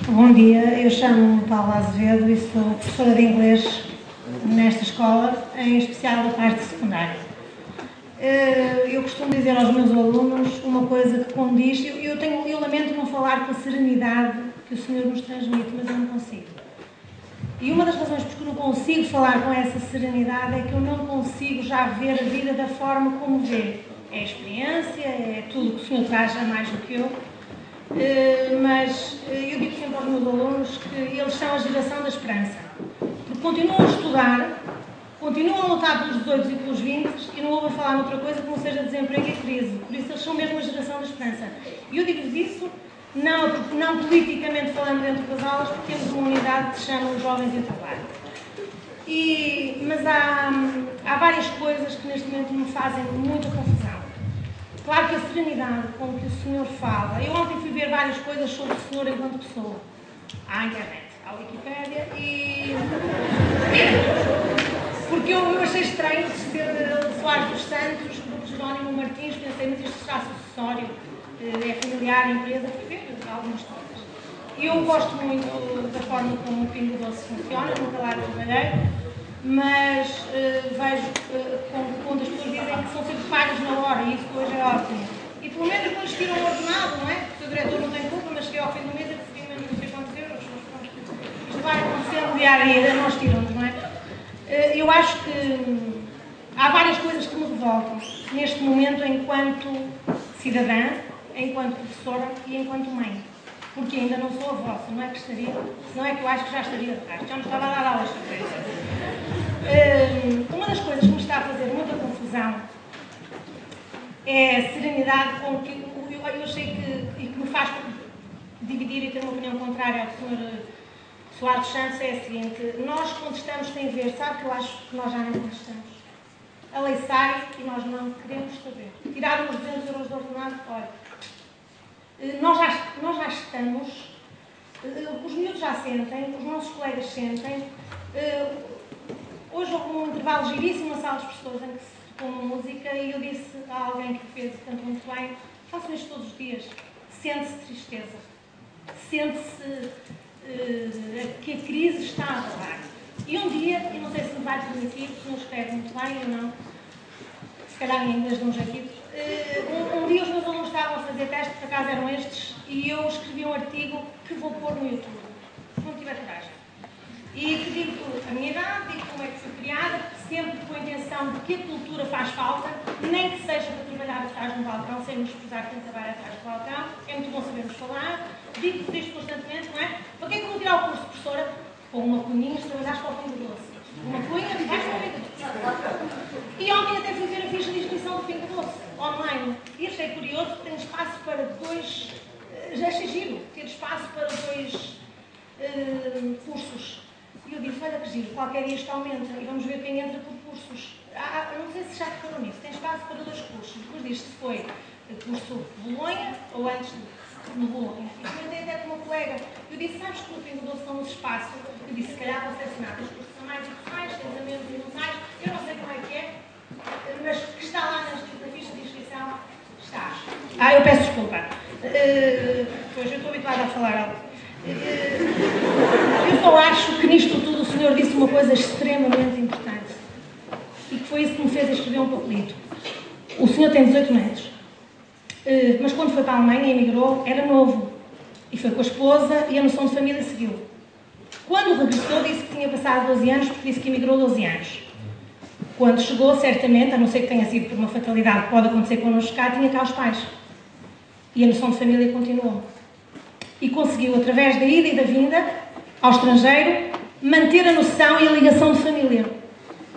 Bom dia, eu chamo-me Paula Azevedo e sou professora de inglês nesta escola, em especial da parte secundária. Eu costumo dizer aos meus alunos uma coisa que condiz, eu lamento não falar com a serenidade que o Senhor nos transmite, mas eu não consigo. E uma das razões por que eu não consigo falar com essa serenidade é que eu não consigo já ver a vida da forma como vê. É a experiência, é tudo que o Senhor traz a mais do que eu. Mas eu digo sempre aos meus alunos que eles são a geração da esperança. Porque continuam a estudar, continuam a lutar pelos 18 e pelos 20 e não ouvem falar noutra coisa que não seja desemprego e crise. Por isso eles são mesmo a geração da esperança. E eu digo-vos isso não politicamente falando dentro das aulas, porque temos uma unidade que se chama os Jovens em Trabalho. Mas há várias coisas que neste momento me fazem muita confusão. Claro que a serenidade com que o Senhor fala... Eu ontem fui ver várias coisas sobre o Senhor enquanto pessoa. À internet, à Wikipédia porque eu achei estranho ser Soares dos Santos, grupo Jerónimo Martins, pensei, mas isto está sucessório, é familiar, a empresa, porque algumas coisas. Eu gosto muito da forma como o Pingo Doce funciona, nunca lá trabalhei, mas vejo quando as pessoas dizem que são sempre pagas na hora, e isso hoje é ótimo. E pelo menos depois tiram o ordenado, não é? Porque o diretor não tem culpa, mas cheguei ao fim do mês e recebi menos não sei quantos euros. Isto vai acontecer no dia a dia, nós tiramos, não é? Eu acho que há várias coisas que me revoltam neste momento enquanto cidadã, enquanto professora e enquanto mãe. Porque ainda não sou avó, se não é que estaria, não é que eu acho que já estaria de trás, já me estava a dar aulas sobre isso. Uma das coisas que me está a fazer muita confusão é a serenidade com que eu achei que me faz dividir e ter uma opinião contrária ao Sr. Soares dos Santos é a seguinte: nós contestamos sem ver, sabe que eu acho que nós já não contestamos. A lei sai e nós não queremos saber. Tirar uns 200 euros do ordenado, olha. Nós já estamos, os miúdos já sentem, os nossos colegas sentem. Hoje houve um intervalo giríssimo na sala dos professores em que se tocou uma música e eu disse a alguém que fez tanto muito bem: façam isto todos os dias. Sente-se tristeza, sente-se que a crise está a acabar. E um dia, e não sei se me vai permitir, se não escreve muito bem ou não, se calhar em inglês de um jeito. Um dia os meus alunos estavam a fazer testes, por acaso eram estes, e eu escrevi um artigo que vou pôr no YouTube, se não tiver coragem. E que digo a minha idade, digo como é que fui criada, sempre com a intenção de que a cultura faz falta, nem que seja para trabalhar atrás de um balcão, sem nos escusar quem trabalha atrás do balcão, é muito bom sabermos falar, digo isto constantemente, não é? Para que é que eu vou tirar o curso de professora? Com uma cunhinha, se trabalhares para o Pingo Doce. Uma cunha, vais para o Pingo Doce. E ontem até fui ver a ficha de inscrição do Pingo Doce, online. E achei curioso que tem espaço para dois... Já achei giro ter espaço para dois cursos. E eu disse, olha que giro, qualquer dia isto aumenta e vamos ver quem entra por cursos. Não sei se já reparou nisso, tem espaço para dois cursos. Depois diz se foi curso de Bolonha ou antes de Bolonha. E comentei até com uma colega. Eu disse, sabes que no Pingo Doce estão nos espaços? Eu disse, se calhar vão selecionar os cursos são mais educacionais, tens a menos educacionais, eu não sei como é que é, mas que está lá na ficha de inscrição, está. Eu peço desculpa. Pois eu estou habituada a falar algo. Eu só acho que nisto tudo o Senhor disse uma coisa extremamente importante e que foi isso que me fez escrever um papelito. O Senhor tem 18 netos, mas quando foi para a Alemanha e emigrou era novo e foi com a esposa e a noção de família seguiu. Quando regressou disse que tinha passado 12 anos porque disse que emigrou 12 anos. Quando chegou, certamente, a não ser que tenha sido por uma fatalidade que pode acontecer connosco cá, tinha cá os pais e a noção de família continuou. E conseguiu, através da ida e da vinda ao estrangeiro, manter a noção e a ligação de família.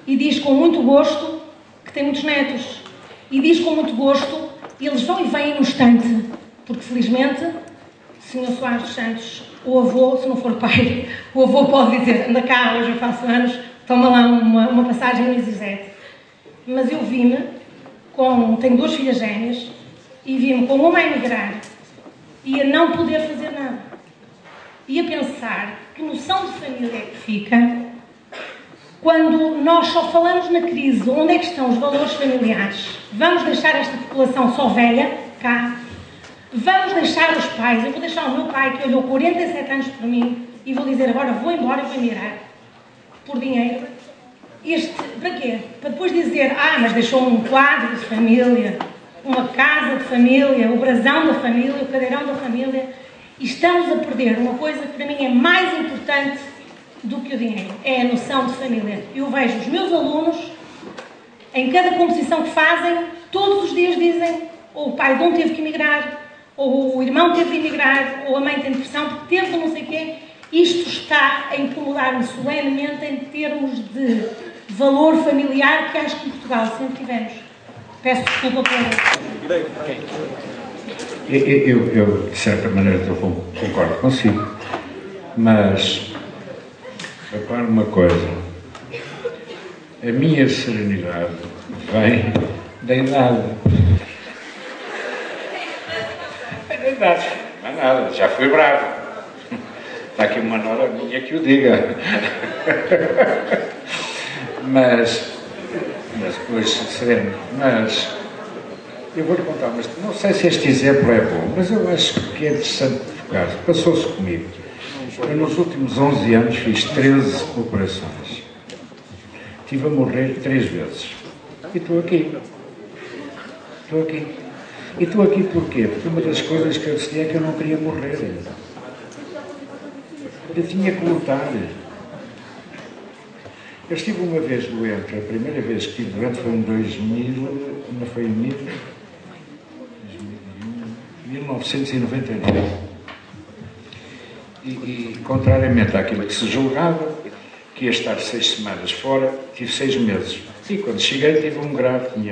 E diz com muito gosto que tem muitos netos. E diz com muito gosto, e eles vão e vêm no instante, porque felizmente, Sr. Soares dos Santos, o avô, se não for pai, o avô pode dizer, anda cá, hoje eu faço anos, toma lá uma passagem no Exigete. Mas eu vi-me, tenho 2 filhas gêmeas, e vi-me com uma a emigrar, e a não poder fazer nada. E a pensar que noção de família é que fica quando nós só falamos na crise. Onde é que estão os valores familiares? Vamos deixar esta população só velha cá? Vamos deixar os pais, eu vou deixar o meu pai que olhou 47 anos por mim e vou dizer agora vou embora e vou emigrar por dinheiro. Para quê? Para depois dizer, mas deixou um quadro de família, uma casa de família, o brasão da família, o cadeirão da família. E estamos a perder uma coisa que para mim é mais importante do que o dinheiro, é a noção de família. Eu vejo os meus alunos, em cada composição que fazem, todos os dias dizem, ou o pai de um teve que emigrar, ou o irmão teve de emigrar, ou a mãe tem depressão porque teve de não sei o quê. Isto está a incomodar-me solenemente em termos de valor familiar que acho que em Portugal sempre tivemos. Peço desculpa por... Eu, de certa maneira, concordo consigo, mas repare uma coisa, a minha serenidade vem da idade. Da idade, não é nada, já fui bravo. Está aqui uma nora minha que o diga. mas depois sereno, mas eu vou-lhe contar, mas não sei se este exemplo é bom, mas eu acho que é interessante focar. Passou-se comigo. Eu nos últimos 11 anos fiz 13 operações. Estive a morrer 3 vezes. E estou aqui. Estou aqui. E estou aqui porquê? Porque uma das coisas que eu decidi é que eu não queria morrer. Eu tinha que lutar. Eu estive uma vez doente, a primeira vez que estive doente foi em 2000, não foi em 1999. E contrariamente àquilo que se julgava, que ia estar 6 semanas fora, tive 6 meses. E quando cheguei tive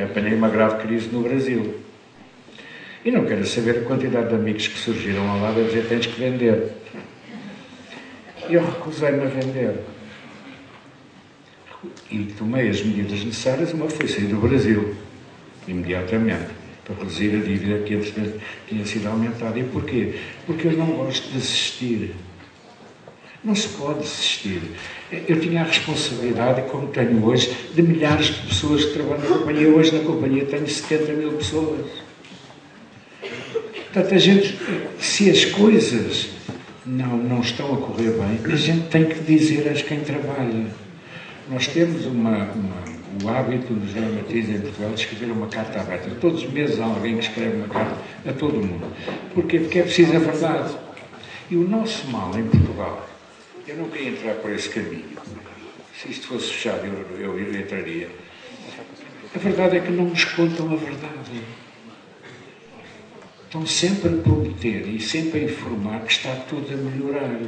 apanhei uma grave crise no Brasil. E não quero saber a quantidade de amigos que surgiram ao lado a dizer tens que vender. E eu recusei-me a vender. E tomei as medidas necessárias. Uma foi sair do Brasil, imediatamente, para reduzir a dívida que entretanto tinha sido aumentada. E porquê? Porque eu não gosto de desistir. Não se pode desistir. Eu tinha a responsabilidade, como tenho hoje, de milhares de pessoas que trabalham na companhia. Hoje na companhia tenho 70 mil pessoas. Portanto, a gente, se as coisas não estão a correr bem, a gente tem que dizer a quem trabalha. Nós temos o hábito nos dramatiza em Portugal de escrever uma carta aberta. Todos os meses há alguém que escreve uma carta a todo o mundo. Porquê? Porque é preciso a verdade. E o nosso mal em Portugal, eu não queria entrar por esse caminho. Se isto fosse fechado, eu entraria. A verdade é que não nos contam a verdade. Estão sempre a prometer e sempre a informar que está tudo a melhorar.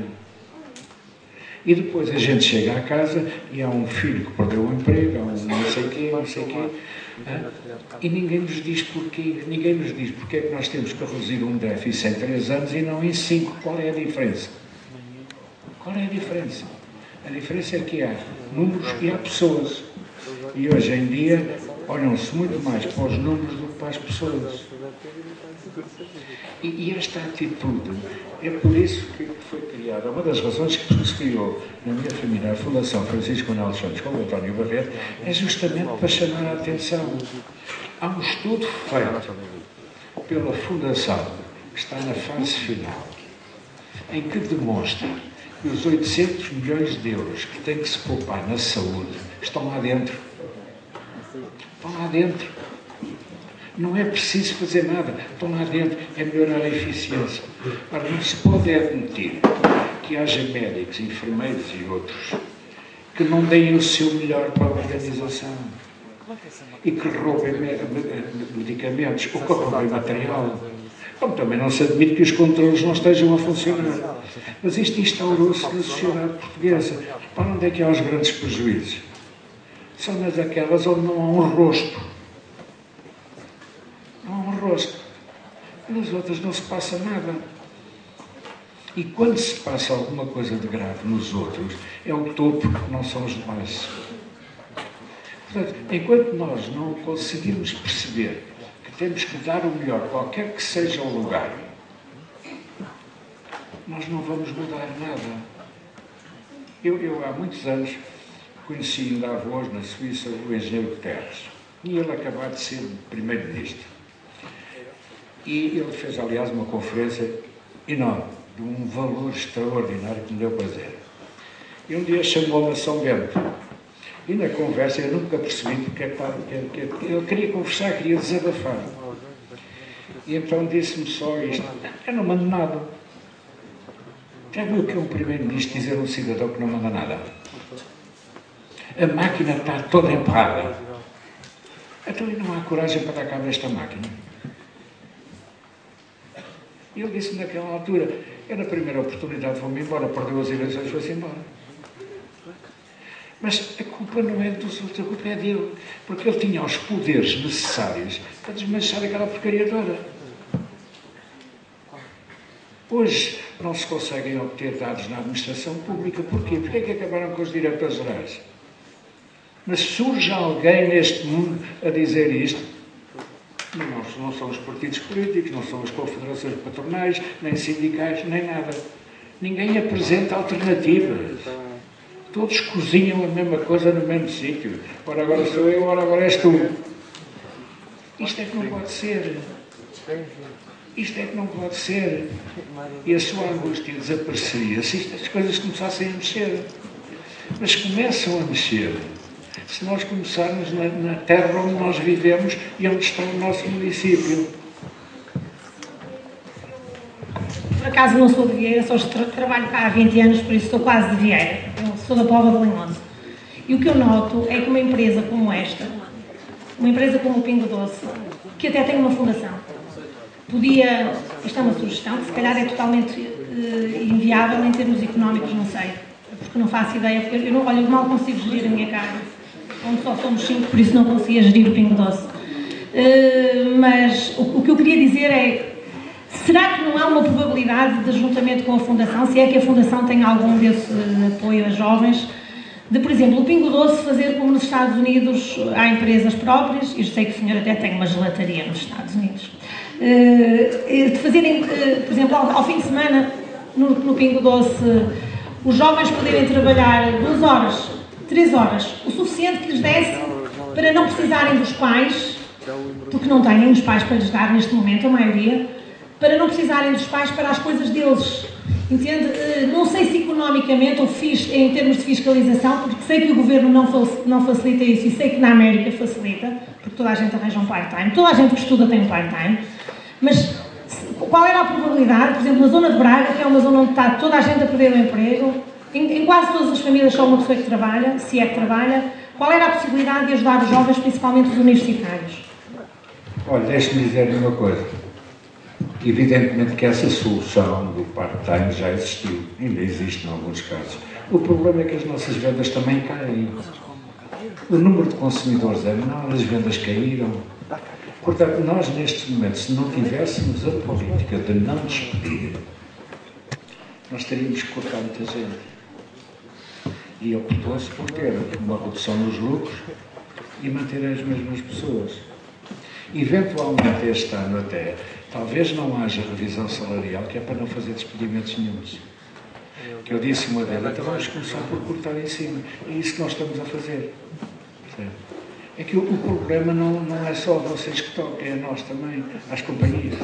E depois a gente chega à casa e há um filho que perdeu o emprego, há um não sei quê, e ninguém nos diz porquê. Ninguém nos diz porque é que nós temos que reduzir um déficit em 3 anos e não em 5. Qual é a diferença? Qual é a diferença? A diferença é que há números e há pessoas. E hoje em dia olham-se muito mais para os números do que para as pessoas. E esta atitude, é por isso que foi criada, uma das razões que se criou na minha família, a Fundação Francisco Manuel Santos com o António Barreto, é justamente para chamar a atenção. Há um estudo feito pela Fundação, que está na fase final, em que demonstra que os 800 milhões de euros que têm que se poupar na saúde estão lá dentro. Estão lá dentro. Não é preciso fazer nada. Estão lá dentro. É melhorar a eficiência. Ora, não se pode admitir que haja médicos, enfermeiros e outros que não deem o seu melhor para a organização e que roubem medicamentos ou que roubem material. Como também não se admite que os controles não estejam a funcionar. Mas isto instaurou-se na sociedade portuguesa. Para onde é que há os grandes prejuízos? São nas aquelas onde não há um rosto. Não há um rosto. Nas outras não se passa nada. E quando se passa alguma coisa de grave nos outros, é o topo, não são os demais. Portanto, enquanto nós não conseguirmos perceber que temos que dar o melhor, qualquer que seja o lugar, nós não vamos mudar nada. Eu há muitos anos conheci em Davos, na Suíça, o engenheiro Guterres. E ele acabou de ser primeiro-ministro. E ele fez, aliás, uma conferência enorme, de um valor extraordinário que me deu prazer. E um dia chamou-me a São Bento. E na conversa eu nunca percebi porque ele queria conversar, queria desabafar. E então disse-me só isto: eu não mando nada. Já viu o que é um primeiro-ministro dizer a um cidadão que não manda nada? A máquina está toda emperrada. Então não há coragem para dar cabo a esta máquina. E ele disse-me naquela altura: eu na primeira oportunidade vou-me embora, perdeu as eleições, foi-se embora. Mas a culpa não é dos outros, a culpa é dele. Porque ele tinha os poderes necessários para desmanchar aquela porcaria toda. Hoje não se conseguem obter dados na administração pública. Porquê? Porque é que acabaram com os diretores gerais? Mas surge alguém neste mundo a dizer isto? Não são os partidos políticos, não são as confederações patronais, nem sindicais, nem nada. Ninguém apresenta alternativas. Todos cozinham a mesma coisa no mesmo sítio. Ora agora sou eu, ora agora és tu. Isto é que não pode ser. Isto é que não pode ser. E a sua angústia desapareceria se as coisas começassem a mexer. Mas começam a mexer se nós começarmos na terra onde nós vivemos e onde está o nosso município. Por acaso não sou de Vieira, só trabalho cá há 20 anos, por isso estou quase de Vieira. Eu sou da Póvoa de Linhoso. E o que eu noto é que uma empresa como esta, uma empresa como o Pingo Doce, que até tem uma fundação, podia, isto é uma sugestão, que se calhar é totalmente inviável em termos económicos, não sei, porque não faço ideia, porque eu mal consigo gerir a minha casa, onde só somos 5, por isso não conseguia gerir o Pingo Doce. Mas o que eu queria dizer é: será que não há uma probabilidade de juntamento com a Fundação, se é que a Fundação tem algum desse apoio a jovens, de, por exemplo, o Pingo Doce fazer como nos Estados Unidos há empresas próprias, eu sei que o senhor até tem uma gelataria nos Estados Unidos, de fazerem, por exemplo, ao fim de semana, no Pingo Doce, os jovens poderem trabalhar 2 horas, 3 horas, o suficiente que lhes desse para não precisarem dos pais, porque não têm os pais para lhes dar neste momento, a maioria, para não precisarem dos pais para as coisas deles. Entende? Não sei se economicamente ou em termos de fiscalização, porque sei que o governo não facilita isso e sei que na América facilita, porque toda a gente arranja um part-time, toda a gente que estuda tem um part-time, mas qual era a probabilidade, por exemplo, na zona de Braga, que é uma zona onde está toda a gente a perder o emprego, em quase todas as famílias só uma pessoa que trabalha, se é que trabalha, qual era a possibilidade de ajudar os jovens, principalmente os universitários? Olha, deixe-me dizer uma coisa. Evidentemente que essa solução do part-time já existiu, ainda existe em alguns casos. O problema é que as nossas vendas também caem. O número de consumidores é menor, as vendas caíram. Portanto, nós neste momento, se não tivéssemos a política de não despedir, nós teríamos que cortar muita gente. E optou-se por ter uma redução nos lucros e manter as mesmas pessoas. Eventualmente este ano até, talvez não haja revisão salarial, que é para não fazer despedimentos nenhuns. Que eu disse uma delas, então vamos começar por cortar em cima. É isso que nós estamos a fazer. É que o problema não é só vocês que tocam, é nós também, às companhias.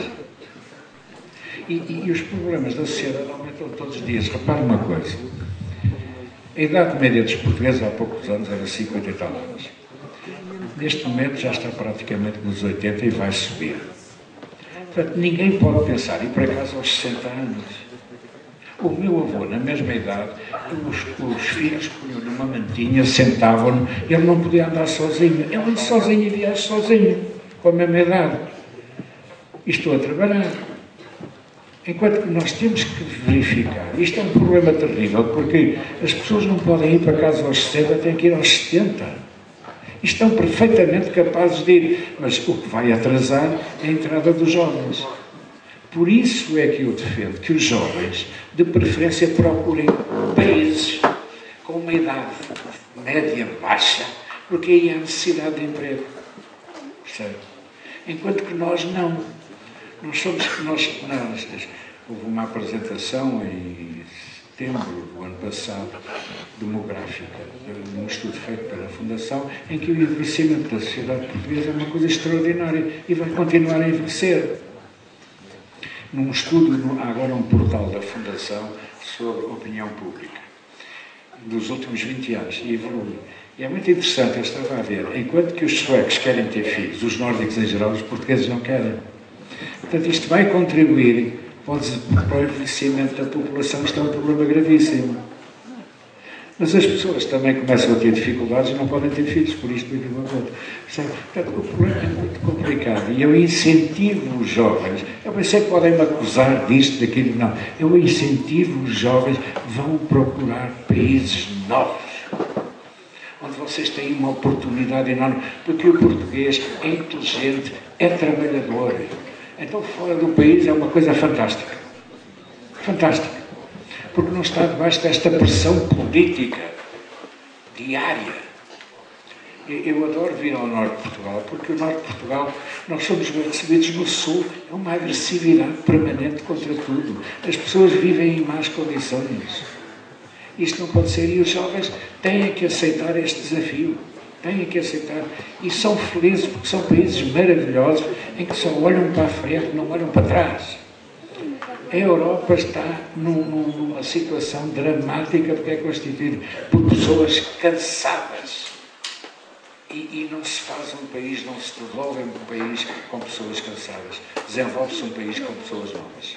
E os problemas da sociedade aumentam todos os dias. Repare uma coisa. A idade média dos portugueses há poucos anos era 50 e tal anos. Neste momento já está praticamente nos 80 e vai subir. Portanto, ninguém pode pensar, e por acaso aos 60 anos. O meu avô, na mesma idade, os filhos punham numa mantinha, sentavam-no, ele não podia andar sozinho. Ele anda sozinho e viaja sozinho, com a mesma idade. E estou a trabalhar. Enquanto que nós temos que verificar, isto é um problema terrível, porque as pessoas não podem ir para casa aos 60, têm que ir aos 70. E estão perfeitamente capazes de ir, mas o que vai atrasar é a entrada dos jovens. Por isso é que eu defendo que os jovens, de preferência, procurem países com uma idade média baixa, porque aí há necessidade de emprego. Percebe? Enquanto que nós não. Houve uma apresentação em setembro do ano passado, demográfica, de um estudo feito pela Fundação, em que o envelhecimento da sociedade portuguesa é uma coisa extraordinária e vai continuar a envelhecer. num estudo, há agora um portal da Fundação sobre opinião pública, dos últimos 20 anos, e evolui. E é muito interessante, eu estava a ver, enquanto que os suecos querem ter filhos, os nórdicos em geral, os portugueses não querem. Portanto, isto vai contribuir para o envelhecimento da população, isto é um problema gravíssimo. Mas as pessoas também começam a ter dificuldades e não podem ter filhos, por isto e por aquilo. Portanto, o problema é muito complicado. E eu incentivo os jovens, eu pensei que podem me acusar disto, daquilo, não. Eu incentivo os jovens, vão procurar países novos, onde vocês têm uma oportunidade enorme, porque o português é inteligente, é trabalhador. Então, fora do país é uma coisa fantástica. Fantástica. Porque não está debaixo desta pressão política diária. Eu adoro vir ao Norte de Portugal, porque o Norte de Portugal, nós somos bem recebidos no Sul, é uma agressividade permanente contra tudo. As pessoas vivem em más condições. Isto não pode ser, e os jovens têm que aceitar este desafio. Têm que aceitar. E são felizes, porque são países maravilhosos, em que só olham para a frente, não olham para trás. A Europa está numa situação dramática, porque é constituída por pessoas cansadas. E não se faz um país, não se desenvolve um país com pessoas cansadas. Desenvolve-se um país com pessoas novas.